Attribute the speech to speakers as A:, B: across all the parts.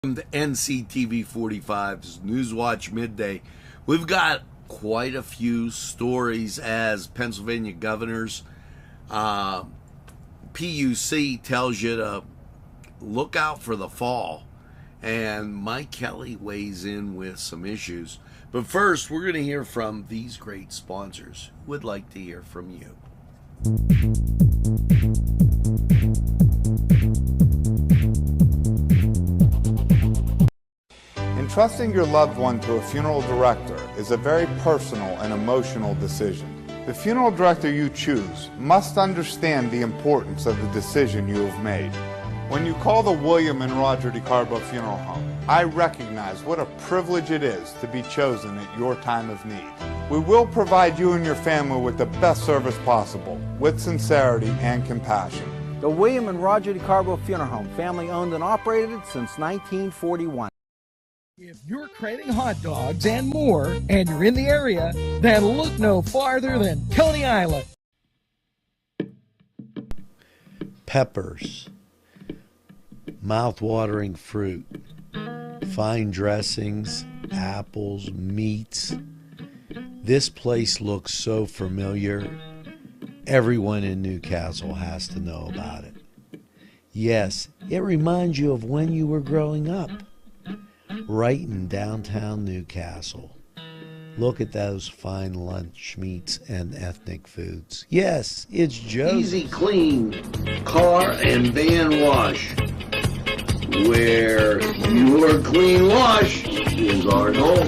A: Welcome to Nctv45's Newswatch Midday. We've got quite a few stories as Pennsylvania governor's PUC tells you to look out for the fall, and Mike Kelly weighs in with some issues. But first, we're going to hear from these great sponsors who would like to hear from you.
B: Entrusting your loved one to a funeral director is a very personal and emotional decision. The funeral director you choose must understand the importance of the decision you have made. When you call the William and Roger DeCarbo Funeral Home, I recognize what a privilege it is to be chosen at your time of need. We will provide you and your family with the best service possible, with sincerity and compassion.
C: The William and Roger DeCarbo Funeral Home, family owned and operated since 1941.
D: If you're craving hot dogs and more, and you're in the area, then look no farther than Coney Island.
A: Peppers, mouth-watering fruit, fine dressings, apples, meats. This place looks so familiar. Everyone in Newcastle has to know about it. Yes, it reminds you of when you were growing up. Right in downtown Newcastle. Look at those fine lunch meats and ethnic foods. Yes, it's Joe's. Easy Clean Car and Van Wash, where your clean wash is our goal.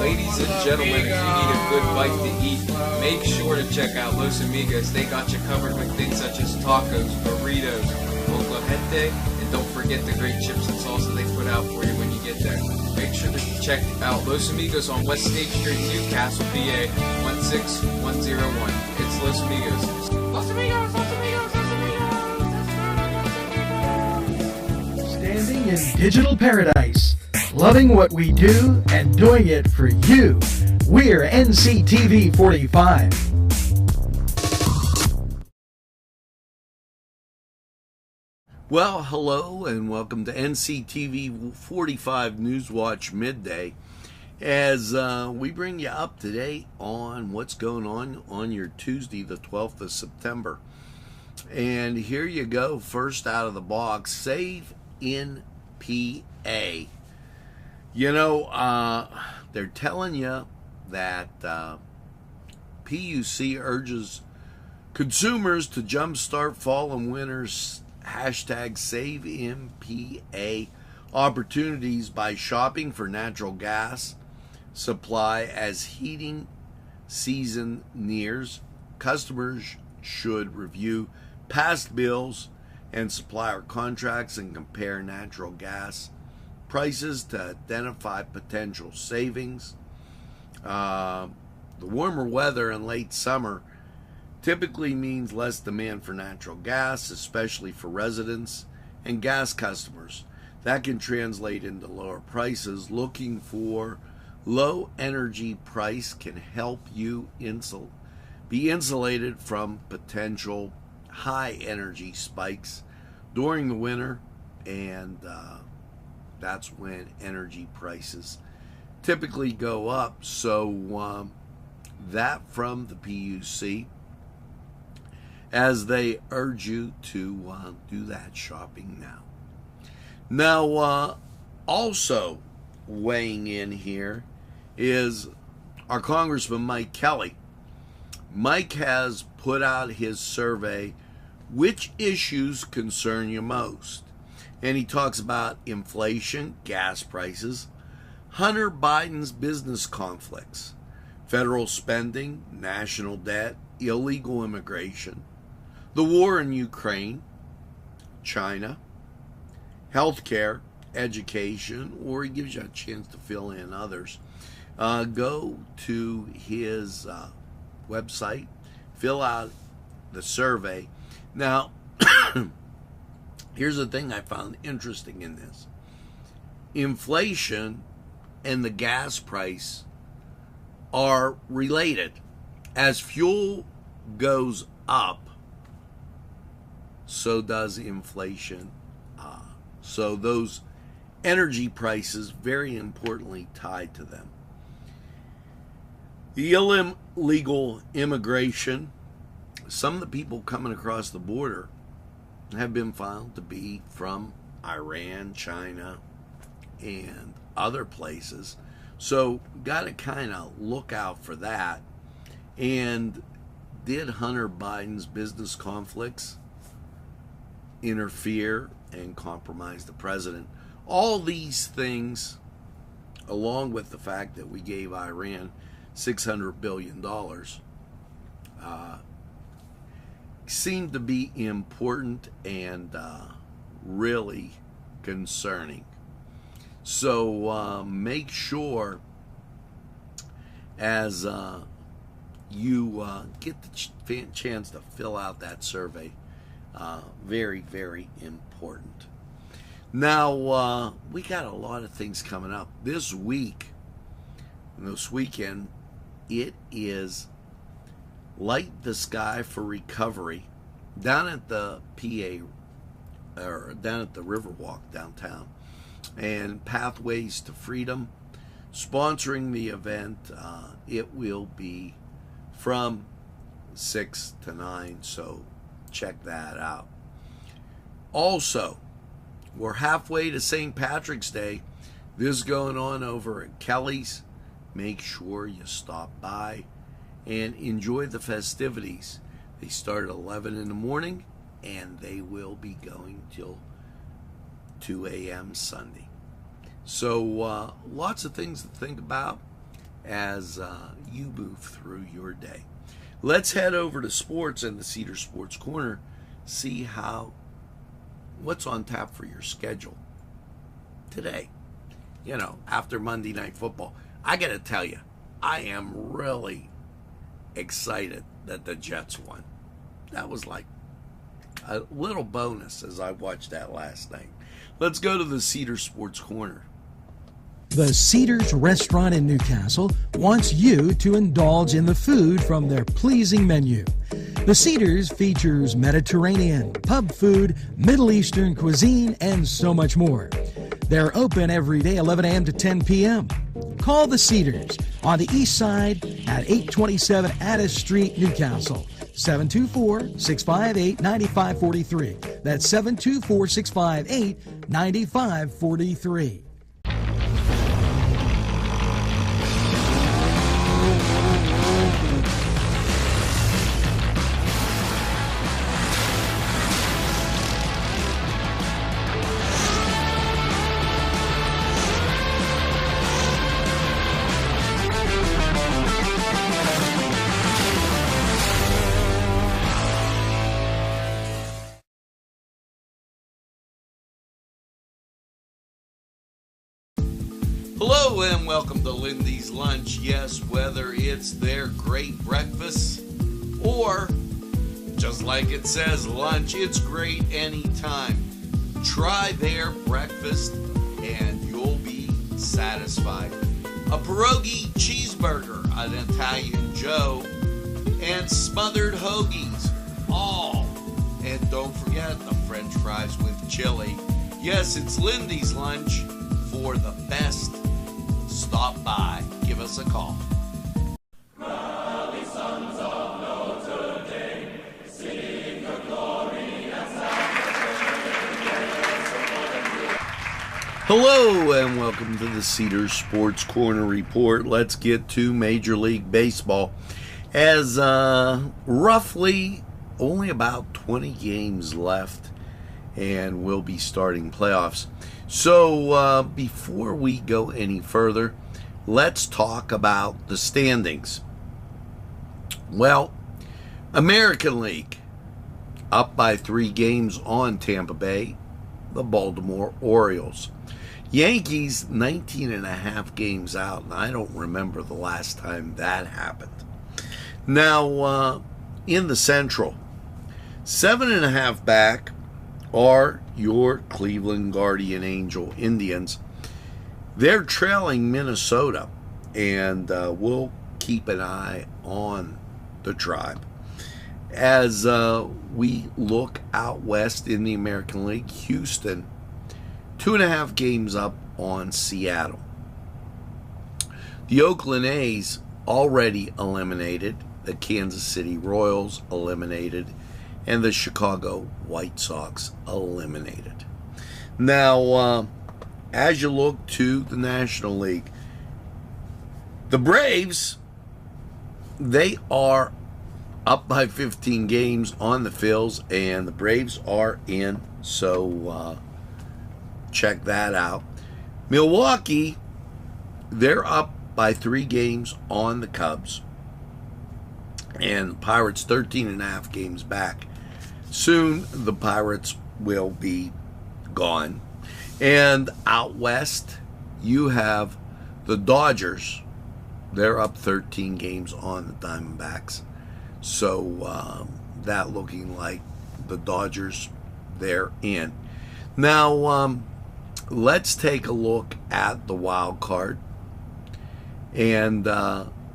E: Ladies and gentlemen, if you need a good bite to eat, make sure to check out Los Amigos. They got you covered with things such as tacos, burritos, molcajete, and don't forget the great chips and salsa they put out for you when you get there. Make sure to check out Los Amigos on West State Street, Newcastle, PA 16101. It's Los Amigos. Los Amigos, Los Amigos, Los Amigos.
D: Standing in digital paradise, loving what we do and doing it for you. We're Nctv45.
A: Well, hello and welcome to Nctv45 Newswatch Midday, as we bring you up to date on what's going on your Tuesday, the 12th of September. And here you go, first out of the box, Save in PA. You know, they're telling you that PUC urges consumers to jumpstart fall and winter's hashtag Save in PA opportunities by shopping for natural gas supply as heating season nears. Customers should review past bills and supplier contracts and compare natural gas prices to identify potential savings. The warmer weather in late summer typically means less demand for natural gas, especially for residents and gas customers. That can translate into lower prices. Looking for low energy price can help you be insulated from potential high energy spikes during the winter, and that's when energy prices typically go up. So that from the PUC, as they urge you to do that shopping now. Now, also weighing in here is our Congressman Mike Kelly. Mike has put out his survey, which issues concern you most? And he talks about inflation, gas prices, Hunter Biden's business conflicts, federal spending, national debt, illegal immigration, the war in Ukraine, China, healthcare, education, or he gives you a chance to fill in others. Go to his website, fill out the survey. Now, here's the thing I found interesting in this. Inflation and the gas price are related. As fuel goes up, so does inflation. So those energy prices, very importantly, tied to them. The illegal immigration, some of the people coming across the border have been found to be from Iran, China, and other places. So got to kind of look out for that. And did Hunter Biden's business conflicts interfere and compromise the president? All these things, along with the fact that we gave Iran $600 billion, seem to be important and really concerning. So make sure as you get the chance to fill out that survey. Very, very important. Now, we got a lot of things coming up. This week, this weekend, it is Light the Sky for Recovery down at the PA, or down at the Riverwalk downtown. And Pathways to Freedom sponsoring the event. It will be from 6 to 9, so check that out. Also, we're halfway to St. Patrick's Day. This is going on over at Kelly's. Make sure you stop by and enjoy the festivities. They start at 11 in the morning and they will be going till 2 a.m. Sunday. So lots of things to think about as you move through your day. Let's head over to sports and the Cedar Sports Corner. See what's on tap for your schedule today. You know, after Monday Night Football. I got to tell you, I am really excited that the Jets won. That was like a little bonus as I watched that last night. Let's go to the Cedar Sports Corner.
D: The Cedars Restaurant in Newcastle wants you to indulge in the food from their pleasing menu. The Cedars features Mediterranean, pub food, Middle Eastern cuisine, and so much more. They're open every day, 11 a.m. to 10 p.m. Call the Cedars on the east side at 827 Addis Street, Newcastle. 724-658-9543. That's 724-658-9543.
A: Hello and welcome to Lindy's Lunch. Yes, whether it's their great breakfast or, just like it says, lunch, it's great anytime. Try their breakfast and you'll be satisfied. A pierogi cheeseburger, an Italian Joe, and smothered hoagies, all. And don't forget the French fries with chili. Yes, it's Lindy's Lunch. For the best, stop by. Give us a call. Rally, sons of Notre Dame, sing the glory and Hello and welcome to the Cedar Sports Corner Report. Let's get to Major League Baseball. As roughly only about 20 games left and we'll be starting playoffs. So before we go any further, let's talk about the standings. Well, American League up by 3 games on Tampa Bay, the Baltimore Orioles. Yankees 19.5 games out, and I don't remember the last time that happened. Now, in the Central, 7.5 back are your Cleveland Guardian Angel Indians. They're trailing Minnesota, and we'll keep an eye on the Tribe. As we look out west in the American League, Houston, 2.5 games up on Seattle. The Oakland A's already eliminated, the Kansas City Royals eliminated, and the Chicago White Sox eliminated. Now, as you look to the National League, the Braves, they are up by 15 games on the Phils, and the Braves are in, so check that out. Milwaukee, they're up by 3 games on the Cubs, and the Pirates 13.5 games back. Soon the Pirates will be gone. And out west, you have the Dodgers. They're up 13 games on the Diamondbacks. So that looking like the Dodgers, they're in. Now, let's take a look at the wild card. And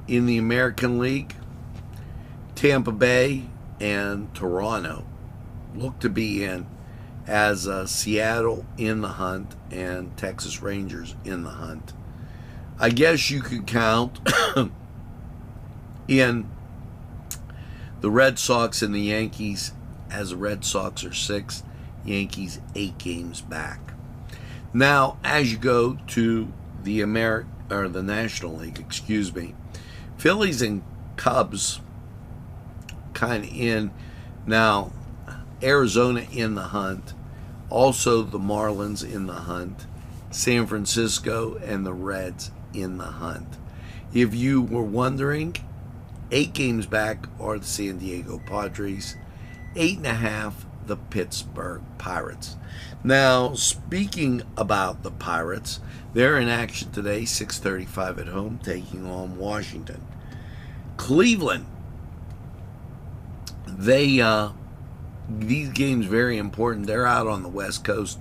A: in the American League, Tampa Bay and Toronto look to be in, as Seattle in the hunt and Texas Rangers in the hunt. I guess you could count in the Red Sox and the Yankees, as the Red Sox are 6, Yankees 8 games back. Now, as you go to the National League, Phillies and Cubs kind of in. Now, Arizona in the hunt, also the Marlins in the hunt, San Francisco and the Reds in the hunt. If you were wondering, 8 games back are the San Diego Padres, 8.5 the Pittsburgh Pirates. Now, speaking about the Pirates, they're in action today, 6:35 at home, taking on Washington. Cleveland, these games very important. They're out on the West Coast,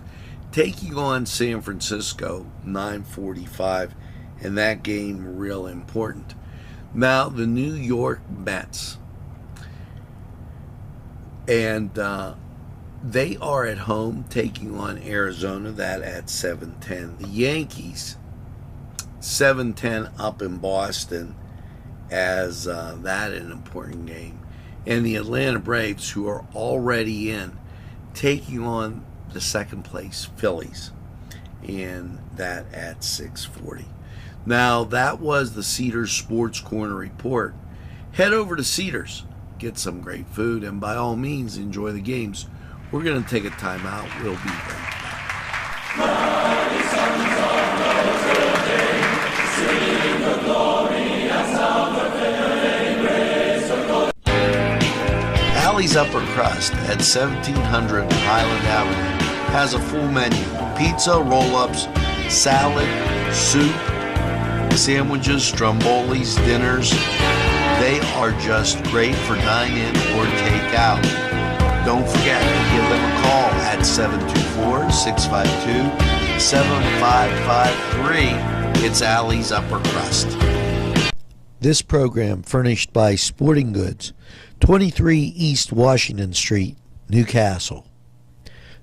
A: taking on San Francisco, 9:45, and that game real important. Now, the New York Mets, and they are at home taking on Arizona, that at 7:10. The Yankees, 7:10 up in Boston, as that an important game. And the Atlanta Braves, who are already in, taking on the second place Phillies, and that at 6:40. Now, that was the Cedars Sports Corner report. Head over to Cedars, get some great food, and by all means, enjoy the games. We're going to take a time out. We'll be right back. Alley's Upper Crust at 1700 Highland Avenue has a full menu: pizza, roll-ups, salad, soup, sandwiches, strombolis, dinners. They are just great for dine-in or take-out. Don't forget to give them a call at 724-652-7553. It's Alley's Upper Crust. This program furnished by Sporting Goods, 23 East Washington Street, Newcastle.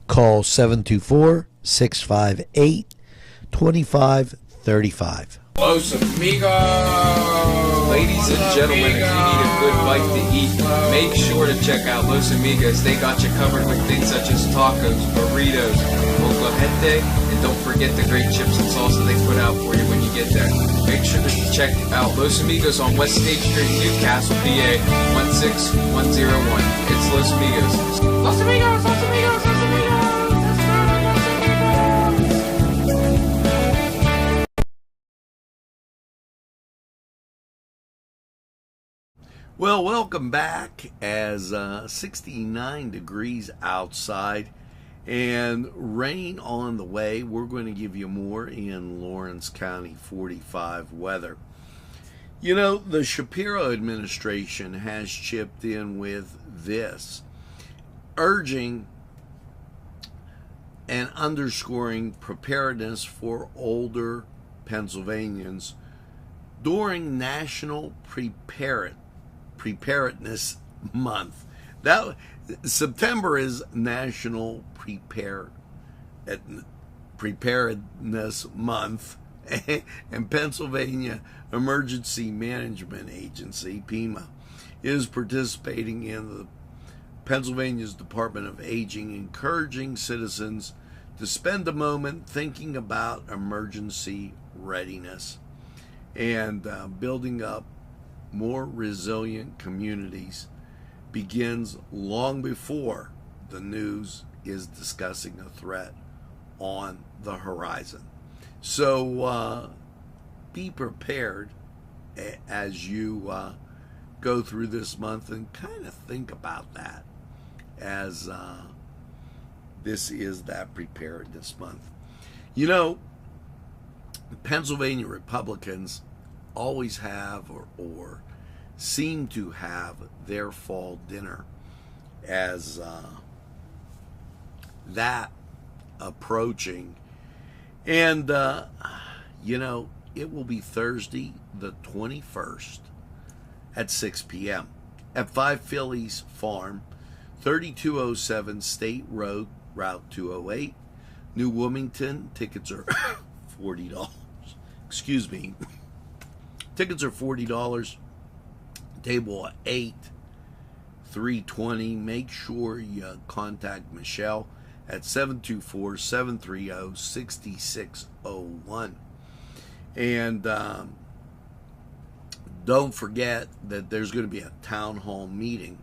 A: Call 724-658-2535.
E: Los Amigos! Ladies and gentlemen, if you need a good bite to eat, make sure to check out Los Amigos. They got you covered with things such as tacos, burritos, molcajete, and don't forget the great chips and salsa they put out for you when you get there. Make sure to check out Los Amigos on West State Street, Newcastle, PA, 16101. It's Los Amigos. Los Amigos! Los Amigos! Los Amigos!
A: Well, welcome back, as 69 degrees outside and rain on the way. We're going to give you more in Lawrence County 45 weather. You know, the Shapiro administration has chipped in with this, urging and underscoring preparedness for older Pennsylvanians during National Preparedness Month. That September is National Preparedness Month, and Pennsylvania Emergency Management Agency, PEMA, is participating in the Pennsylvania's Department of Aging, encouraging citizens to spend a moment thinking about emergency readiness and building up more resilient communities begins long before the news is discussing a threat on the horizon. So be prepared as you go through this month, and kind of think about that as this is that preparedness month. You know, Pennsylvania Republicans always have or seem to have their fall dinner as that approaching. And, you know, it will be Thursday the 21st at 6 p.m. at 5 Phillies Farm, 3207 State Road, Route 208, New Wilmington. Tickets are $40. Excuse me. Tickets are $40. Table 8, 320. Make sure you contact Michelle at 724-730-6601. And don't forget that there's going to be a town hall meeting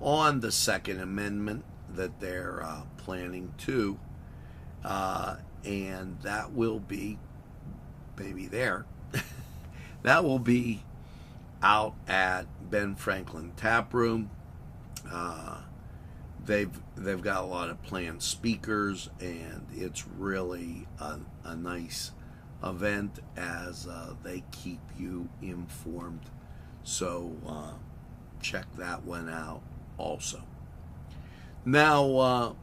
A: on the Second Amendment that they're planning to, and that will be maybe there. That will be out at Ben Franklin Tap Room. They've got a lot of planned speakers, and it's really a nice event as they keep you informed. So check that one out also. Now,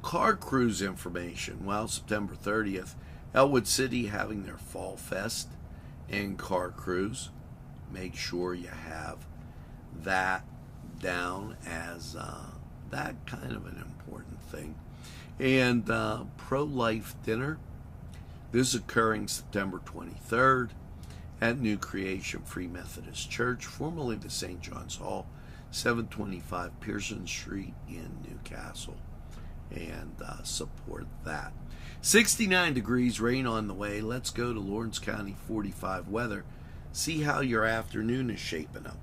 A: car cruise information. Well, September 30th, Elwood City having their Fall Fest and car cruise. Make sure you have that down as that kind of an important thing. And pro-life dinner. This is occurring September 23rd at New Creation Free Methodist Church, formerly the St. John's Hall, 725 Pearson Street in Newcastle. And support that. 69 degrees, rain on the way. Let's go to Lawrence County 45 weather. See how your afternoon is shaping up.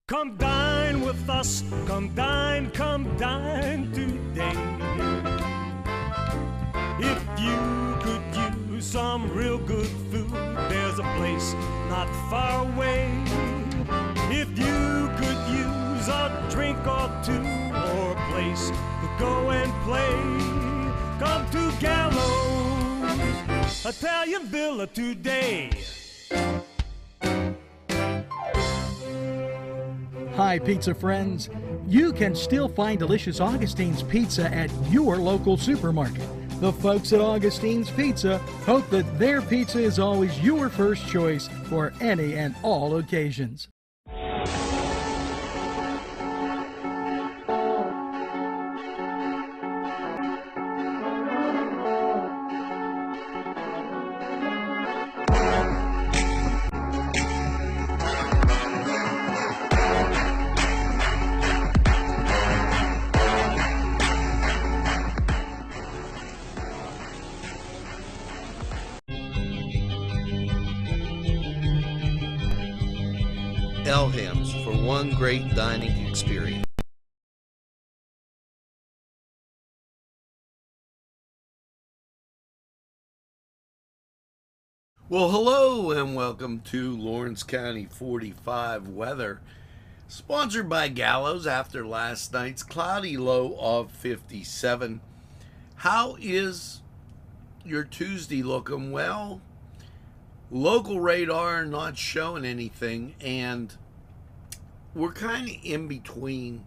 F: Come dine with us, come dine today. If you could use some real good food, there's a place not far away. If you could use a drink or two, or a place to go and play, come to Gallows Italian Villa today.
D: Hi, pizza friends. You can still find delicious Augustine's Pizza at your local supermarket. The folks at Augustine's Pizza hope that their pizza is always your first choice for any and all occasions.
A: Elham's for one great dining experience. Well, hello and welcome to Lawrence County 45 weather, sponsored by Gallows after last night's cloudy low of 57. How is your Tuesday looking? Well, Local radar not showing anything, and we're kind of in between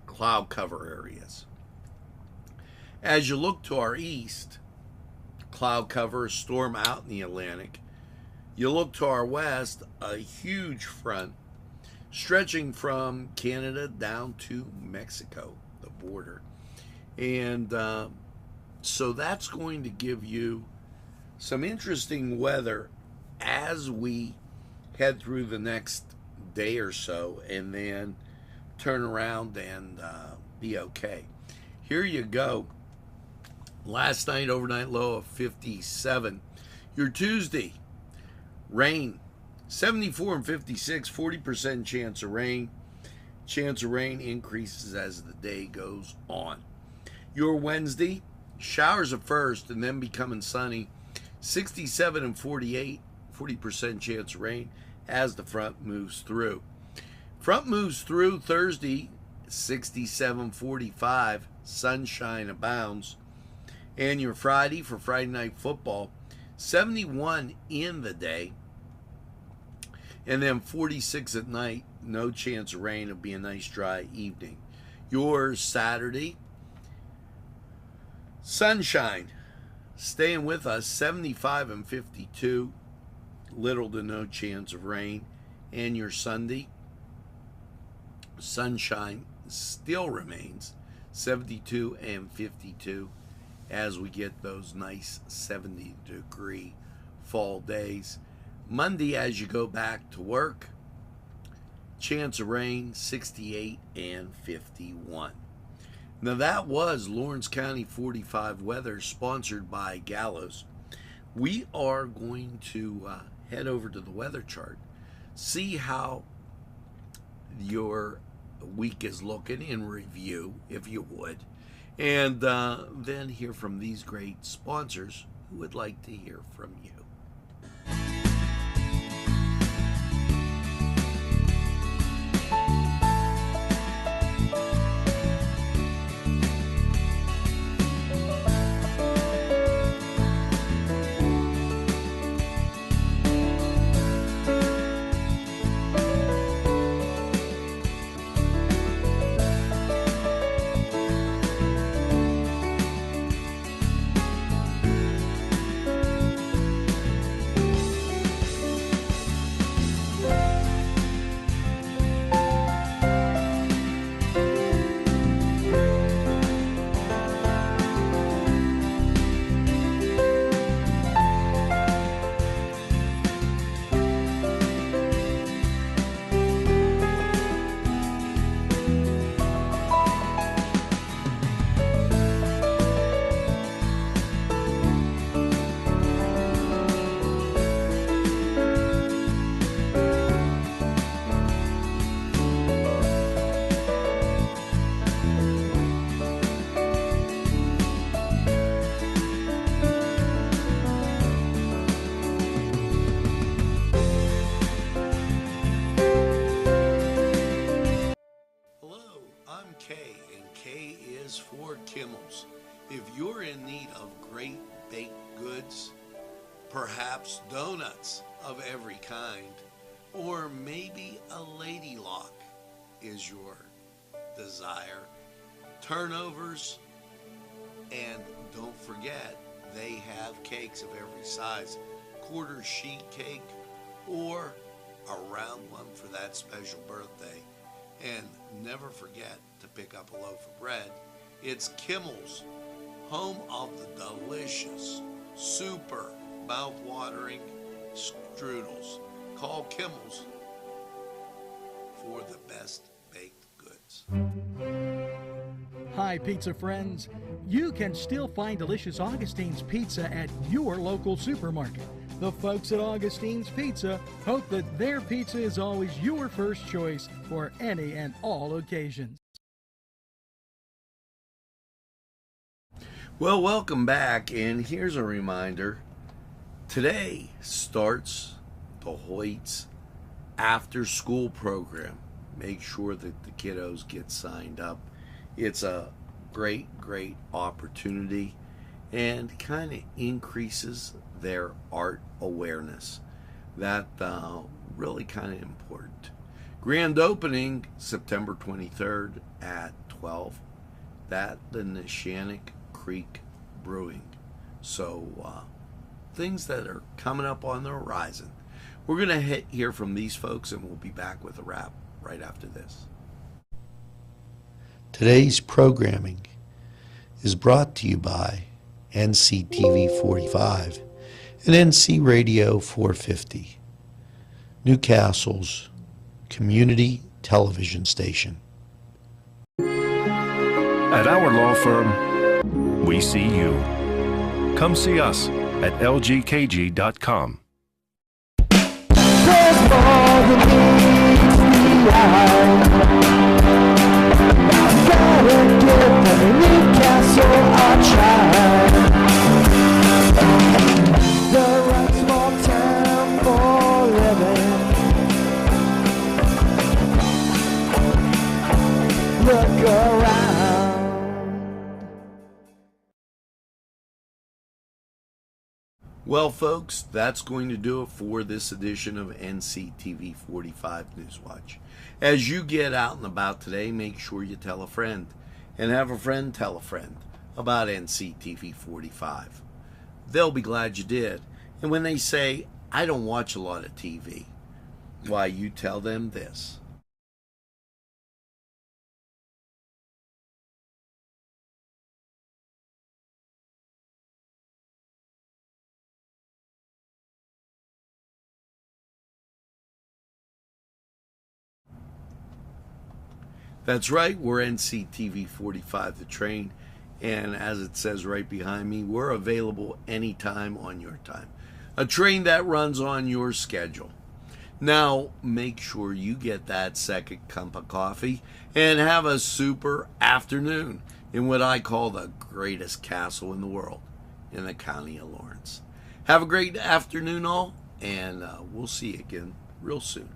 A: cloud cover areas. As you look to our east, cloud cover, a storm out in the Atlantic. You look to our west, a huge front stretching from Canada down to Mexico, the border. And so that's going to give you some interesting weather as we head through the next day or so, and then turn around and be okay. Here you go. Last night, overnight low of 57. Your Tuesday, rain, 74 and 56, 40% chance of rain. Chance of rain increases as the day goes on. Your Wednesday, showers at first and then becoming sunny, 67 and 48, 40% chance of rain as the front moves through. Front moves through Thursday, 67, 45, sunshine abounds. And your Friday for Friday night football, 71 in the day, and then 46 at night. No chance of rain. It'll be a nice dry evening. Your Saturday, sunshine, staying with us, 75 and 52, little to no chance of rain. And your Sunday, sunshine still remains, 72 and 52, as we get those nice 70-degree fall days. Monday, as you go back to work, chance of rain, 68 and 51. Now that was Lawrence County 45 weather, sponsored by Gallows. We are going to head over to the weather chart, see how your week is looking in review, if you would, and then hear from these great sponsors who would like to hear from you. Kimmels. If you're in need of great baked goods, perhaps donuts of every kind, or maybe a lady lock is your desire, turnovers, and don't forget, they have cakes of every size, quarter sheet cake or a round one for that special birthday. And never forget to pick up a loaf of bread. It's Kimmel's, home of the delicious, super mouth-watering strudels. Call Kimmel's for the best baked goods.
D: Hi, pizza friends. You can still find delicious Augustine's Pizza at your local supermarket. The folks at Augustine's Pizza hope that their pizza is always your first choice for any and all occasions.
A: Well, welcome back, and here's a reminder. Today starts the Hoyt's after-school program. Make sure that the kiddos get signed up. It's a great opportunity and kind of increases their art awareness. That really kind of important. Grand opening September 23rd at 12. That the Neshannock Creek Brewing. So things that are coming up on the horizon. We're going to hear from these folks, and we'll be back with a wrap right after this.
G: Today's programming is brought to you by Nctv45 and NC Radio 450, Newcastle's community television station.
H: At our law firm, we see you. Come see us at lgkg.com.
I: There's more than meets the eye. Gotta give the Newcastle a try. The right small town for living. Look around.
A: Well, folks, that's going to do it for this edition of Nctv45 Newswatch. As you get out and about today, make sure you tell a friend, and have a friend tell a friend about Nctv45. They'll be glad you did. And when they say, I don't watch a lot of TV, why, you tell them this. That's right, we're Nctv45 The Train, and as it says right behind me, we're available anytime on your time. A train that runs on your schedule. Now, make sure you get that second cup of coffee and have a super afternoon in what I call the greatest castle in the world, in the county of Lawrence. Have a great afternoon all, and we'll see you again real soon.